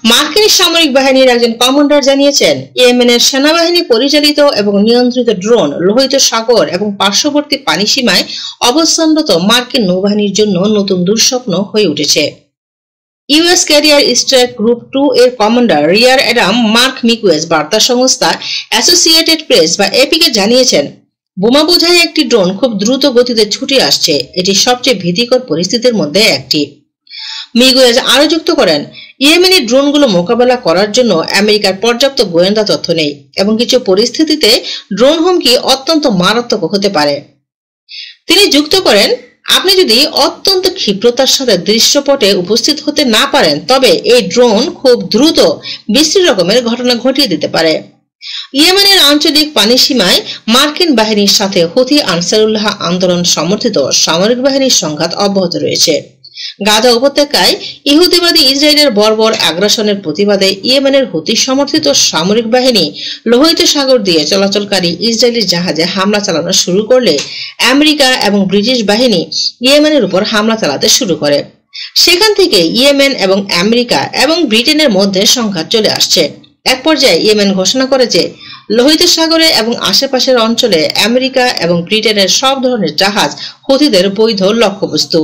মার্কিন সামরিক বাহিনীর একজন কমান্ডার জানিয়েছেন, ইয়েমেনের সেনাবাহিনী পরিচালিত এবং নিয়ন্ত্রিত ড্রোন লোহিত সাগর এবং পার্শ্ববর্তী পানি সীমায় অবস্থানরত মার্কিন নৌবাহিনীর জন্য নতুন দুঃস্বপ্ন হয়ে উঠেছে। ইউএস ক্যারিয়ার স্ট্রাইক গ্রুপ 2 এর কমান্ডার রিয়ার অ্যাডাম মার্ক মিকুয়েজ বার্তা সংস্থা অ্যাসোসিয়েটেড প্রেস বা এপিকে জানিয়েছেন, বোমা বোঝাই একটি ড্রোন খুব দ্রুত গতিতে ছুটে আসছে। এটি সবচেয়ে ভীতিকর পরিস্থিতির মধ্যে একটি। মিগুয়েজ আরো যুক্ত করেন, ইয়েমেনি ড্রোনগুলো মোকাবেলা করার জন্য আমেরিকার পর্যাপ্ত গোয়েন্দা তথ্য নেই এবং কিছু পরিস্থিতিতে ড্রোন হুমকি অত্যন্ত মারাত্মক হতে পারে। তিনি যুক্ত করেন, আপনি যদি অত্যন্ত ক্ষিপ্রতার সাথে দৃশ্যপটে উপস্থিত হতে না পারেন তবে এই ড্রোন খুব দ্রুত বিশ্রী রকমের ঘটনা ঘটিয়ে দিতে পারে। ইয়েমেনের আঞ্চলিক পানি সীমায় মার্কিন বাহিনীর সাথে হুথি আনসারুল্লাহ আন্দোলন সমর্থিত সামরিক বাহিনীর সংঘাত অব্যাহত রয়েছে। গাজা উপত্যকায় ইহুদিবাদী ইসরায়েলের বর্বর আগ্রাসনের প্রতিবাদে ইয়েমেনের হুথি সমর্থিত সামরিক বাহিনী লোহিত সাগর দিয়ে চলাচলকারী ইসরায়েলি জাহাজে হামলা চালানো শুরু করলে আমেরিকা এবং ব্রিটিশ বাহিনী ইয়েমেনের উপর হামলা চালাতে শুরু করে। সেখান থেকে ইয়েমেন এবং আমেরিকা এবং ব্রিটেনের মধ্যে সংঘাত চলে আসছে। এক পর্যায়ে ইয়েমেন ঘোষণা করে যে লোহিত সাগরে এবং আশেপাশের অঞ্চলে আমেরিকা এবং ব্রিটেনের সব ধরনের জাহাজ হুথিদের বৈধ লক্ষ্যবস্তু।